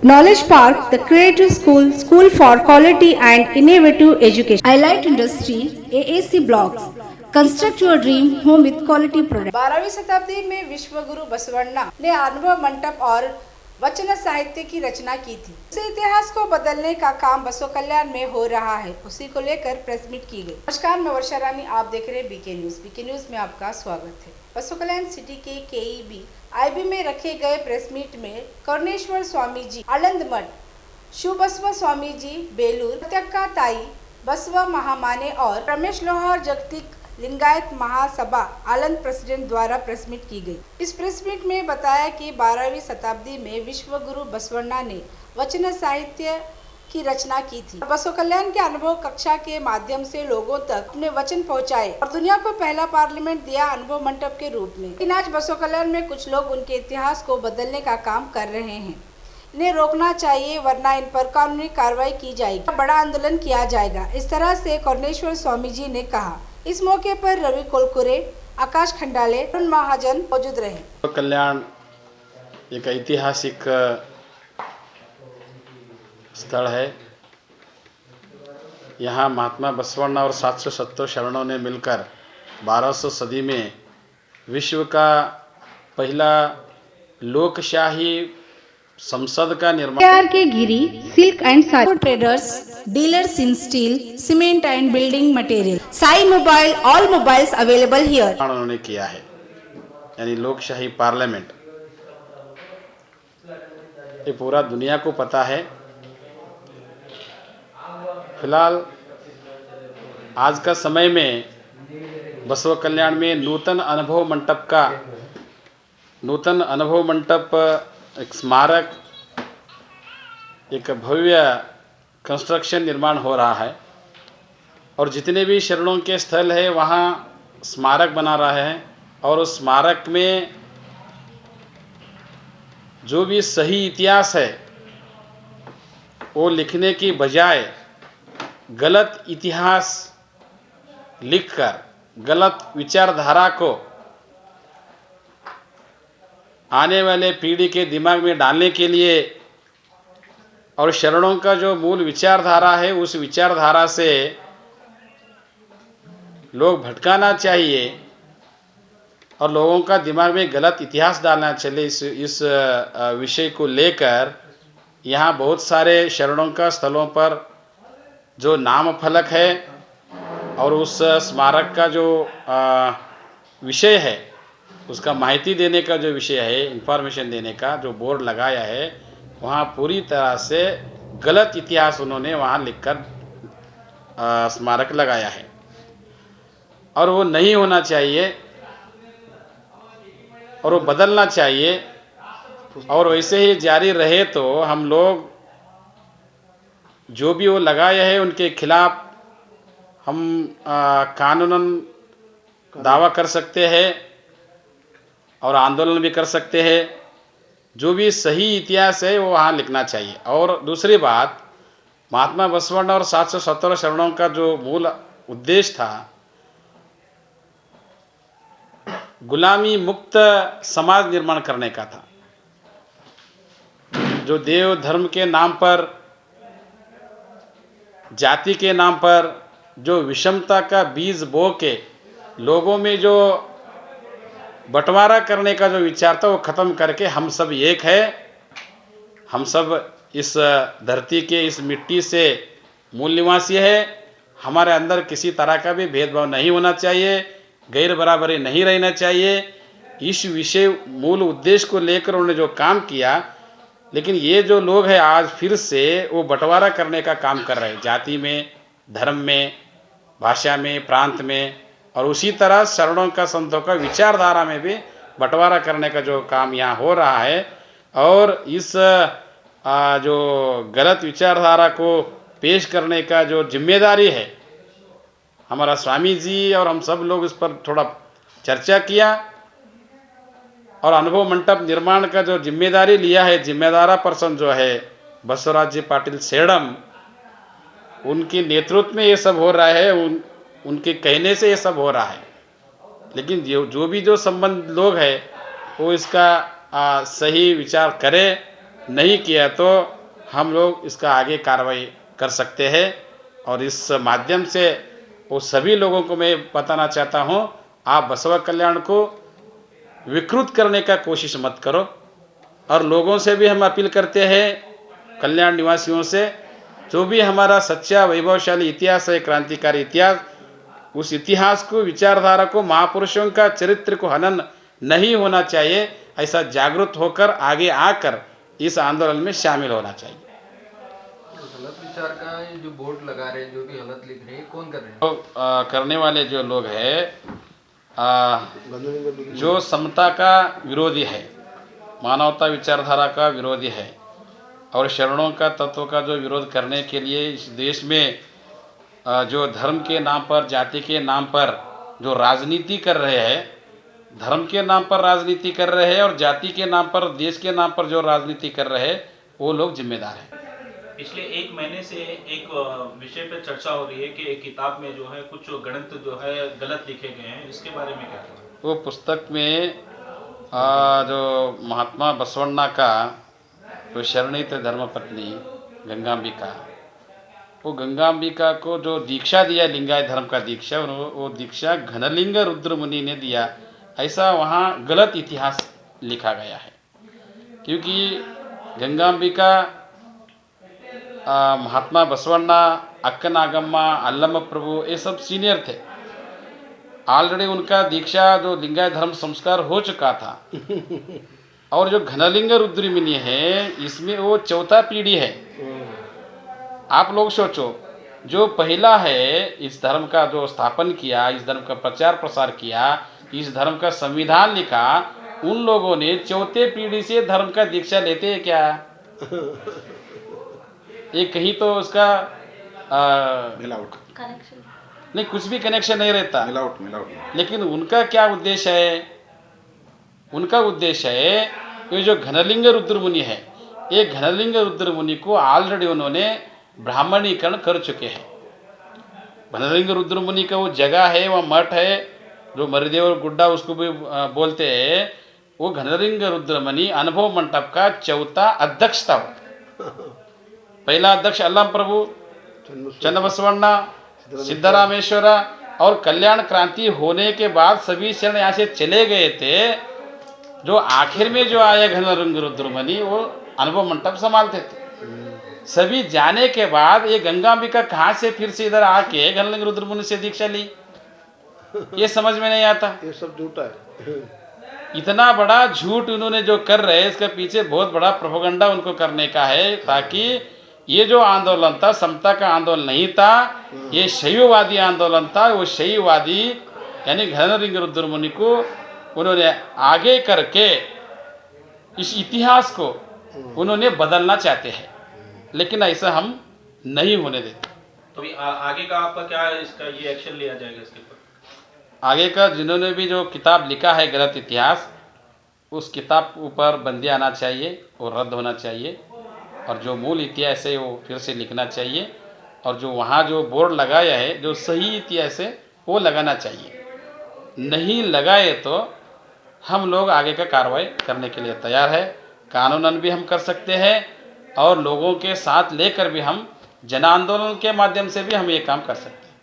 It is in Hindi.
Knowledge Park, the creative school, school for quality and innovative education. Highlight Industry, AAC Blocks. Construct your dream home with quality products. 12वीं शताब्दी में विश्वगुरु बसवण्णा ने अनुभव मंडप और वचन साहित्य की रचना की थी। इस इतिहास को बदलने का काम बसव कल्याण में हो रहा है, उसी को लेकर प्रेस मीट की गई। नमस्कार, मैं वर्षा रानी, आप देख रहे हैं बीके न्यूज। बीके न्यूज में आपका स्वागत है। बसव कल्याण सिटी के KEB IB में रखे गए प्रेस मीट में कर्णेश्वर स्वामी जी आनंद मठ, शिव बसव स्वामी जी बेलूर, प्रत्यक्का ताई बसव महामाने और रमेश लोहार जगतिक लिंगायत महासभा आनंद प्रेसिडेंट द्वारा प्रेस मीट की गई। इस प्रेस मीट में बताया कि 12वीं शताब्दी में विश्वगुरु बसवण्णा ने वचन साहित्य की रचना की थी। बसव कल्याण के अनुभव कक्षा के माध्यम से लोगों तक अपने वचन पहुंचाए और दुनिया को पहला पार्लियामेंट दिया अनुभव मंडप के रूप में। लेकिन आज बसव कल्याण में कुछ लोग उनके इतिहास को बदलने का काम कर रहे हैं। इन्हें रोकना चाहिए, वरना इन पर कानूनी कार्रवाई की जाएगी, बड़ा आंदोलन किया जाएगा। इस तरह से कर्णेश्वर स्वामी जी ने कहा। इस मौके पर रवि कोलकुरे, आकाश खंडाले, अरुण महाजन मौजूद रहे। बसव कल्याण एक ऐतिहासिक स्थल है। यहाँ महात्मा बसवण्णा और 770 शरणों ने मिलकर 1200 सदी में विश्व का पहला लोकशाही संसद का निर्माण के Giri silk and sari traders, dealers in steel, cement and building material, Sai mobile, all mobiles available here. उन्होंने किया है, यानी लोकशाही पार्लियामेंट। ये पूरा दुनिया को पता है। फिलहाल आज का समय में बसव कल्याण में नूतन अनुभव मंटप एक स्मारक, एक भव्य कंस्ट्रक्शन निर्माण हो रहा है और जितने भी शरणों के स्थल है वहाँ स्मारक बना रहा है। और उस स्मारक में जो भी सही इतिहास है वो लिखने की बजाय गलत इतिहास लिखकर गलत विचारधारा को आने वाले पीढ़ी के दिमाग में डालने के लिए और शरणों का जो मूल विचारधारा है उस विचारधारा से लोग भटकाना चाहिए और लोगों का दिमाग में गलत इतिहास डालना चाहिए। इस विषय को लेकर यहाँ बहुत सारे शरणों का स्थलों पर जो नाम फलक है और उस स्मारक का जो विषय है, उसका माहिती देने का जो विषय है, इंफॉर्मेशन देने का जो बोर्ड लगाया है, वहाँ पूरी तरह से गलत इतिहास उन्होंने वहाँ लिखकर स्मारक लगाया है और वो नहीं होना चाहिए और वो बदलना चाहिए। और वैसे ही जारी रहे तो हम लोग जो भी वो लगाए हैं उनके खिलाफ हम कानूनन दावा कर सकते हैं और आंदोलन भी कर सकते हैं। जो भी सही इतिहास है वो वहाँ लिखना चाहिए। और दूसरी बात, महात्मा बसवण्णा और 717 शरणों का जो मूल उद्देश्य था, गुलामी मुक्त समाज निर्माण करने का था। जो देव धर्म के नाम पर, जाति के नाम पर जो विषमता का बीज बो के लोगों में जो बंटवारा करने का जो विचार था वो ख़त्म करके हम सब एक है, हम सब इस धरती के इस मिट्टी से मूल निवासी है। हमारे अंदर किसी तरह का भी भेदभाव नहीं होना चाहिए, गैर बराबरी नहीं रहना चाहिए। इस विषय मूल उद्देश्य को लेकर उन्होंने जो काम किया, लेकिन ये जो लोग हैं आज फिर से वो बंटवारा करने का काम कर रहे हैं, जाति में, धर्म में, भाषा में, प्रांत में। और उसी तरह शरणों का, संतों का विचारधारा में भी बंटवारा करने का जो काम यहाँ हो रहा है। और इस जो गलत विचारधारा को पेश करने का जो जिम्मेदारी है, हमारा स्वामी जी और हम सब लोग इस पर थोड़ा चर्चा किया और अनुभव मंडप निर्माण का जो जिम्मेदारी लिया है, जिम्मेदारा पर्सन जो है बसवराज जी पाटिल सेडम, उनके नेतृत्व में ये सब हो रहा है, उनके कहने से ये सब हो रहा है। लेकिन जो भी जो संबंध लोग हैं वो इसका सही विचार करें, नहीं किया तो हम लोग इसका आगे कार्रवाई कर सकते हैं। और इस माध्यम से वो सभी लोगों को मैं बताना चाहता हूँ, आप बसवा कल्याण को विकृत करने का कोशिश मत करो। और लोगों से भी हम अपील करते हैं, कल्याण निवासियों से, जो भी हमारा सच्चा वैभवशाली इतिहास है, क्रांतिकारी इतिहास, उस इतिहास को, विचारधारा को, महापुरुषों का चरित्र को हनन नहीं होना चाहिए। ऐसा जागरूक होकर आगे आकर इस आंदोलन में शामिल होना चाहिए। गलत विचार का ये जो बोर्ड लगा रहे हैं, जो भी गलत लिख रहे हैं, कौन कर रहे हैं? तो करने वाले जो लोग हैं, जो समता का विरोधी है, मानवता विचारधारा का विरोधी है और शरणों का तत्व का जो विरोध करने के लिए इस देश में जो धर्म के नाम पर, जाति के नाम पर जो राजनीति कर रहे हैं, धर्म के नाम पर राजनीति कर रहे हैं और जाति के नाम पर, देश के नाम पर जो राजनीति कर रहे हैं, वो लोग जिम्मेदार हैं। पिछले एक महीने से एक विषय पर चर्चा हो रही है कि एक किताब में जो है कुछ गणित जो है गलत लिखे गए हैं, इसके बारे में क्या कहना है? वो पुस्तक में जो महात्मा बसवण्णा का जो शरणित धर्मपत्नी गंगांबिका, वो गंगांबिका को जो दीक्षा दिया, लिंगायत धर्म का दीक्षा, वो दीक्षा घनलिंग रुद्र मुनि ने दिया, ऐसा वहाँ गलत इतिहास लिखा गया है। क्योंकि गंगांबिका, महात्मा बसवण्णा, अक्कनागम्मा, अल्लम प्रभु, ये सब सीनियर थे। ऑलरेडी उनका दीक्षा जो लिंगायत धर्म संस्कार हो चुका था। और जो घनलिंग रुद्र मुनि है, इसमें वो चौथा पीढ़ी है। आप लोग सोचो, जो पहला है इस धर्म का जो स्थापन किया, इस धर्म का प्रचार प्रसार किया, इस धर्म का संविधान लिखा, उन लोगों ने चौथे पीढ़ी से धर्म का दीक्षा लेते हैं क्या? ये कहीं तो उसका मिलावट नहीं, कुछ भी कनेक्शन नहीं रहता। मिलावट। लेकिन उनका क्या उद्देश्य है? उनका उद्देश्य है ये जो घनलिंग रुद्र मुनि है, ये घनलिंग रुद्र मुनि को ऑलरेडी उन्होंने ब्राह्मणीकरण कर चुके हैं। घनलिंग रुद्र मुनि का वो जगह है, वह मठ है, जो मरिदेव गुड्डा उसको भी बोलते हैं, वो घनलिंग रुद्र मुनि अनुभव मंडप का चौथा अध्यक्ष था। पहला अध्यक्ष अल्लम प्रभु, चन्नबसवण्णा, सिद्धरामेश्वरा और कल्याण क्रांति होने के बाद सभी शरण यहाँ से चले गए थे। जो आखिर में जो आया घनलिंग रुद्र मुनि, वो अनुभव मंडप संभालते थे। सभी जाने के बाद ये गंगांबिका कहाँ से फिर से इधर आके घनलिंग रुद्र मुनि से दीक्षा ली, ये समझ में नहीं आता। ये सब झूठा है। इतना बड़ा झूठ उन्होंने जो कर रहे हैं, इसके पीछे बहुत बड़ा प्रोपेगेंडा उनको करने का है, ताकि ये जो आंदोलन था समता का आंदोलन नहीं था, ये शैववादी आंदोलन था। वो शैववादी यानी घनलिंग रुद्र मुनि को उन्होंने आगे करके इस इतिहास को उन्होंने बदलना चाहते हैं, लेकिन ऐसा हम नहीं होने देते। तो आगे का आपका क्या है, इसका ये एक्शन लिया जाएगा इसके ऊपर? आगे का जिन्होंने भी जो किताब लिखा है गलत इतिहास, उस किताब ऊपर बंदी आना चाहिए और रद्द होना चाहिए, और जो मूल इतिहास है वो फिर से लिखना चाहिए, और जो वहाँ जो बोर्ड लगाया है जो सही इतिहास है वो लगाना चाहिए। नहीं लगाए तो हम लोग आगे का कार्रवाई करने के लिए तैयार है। कानूनन भी हम कर सकते हैं और लोगों के साथ लेकर भी हम जन आंदोलन के माध्यम से भी हम ये काम कर सकते हैं।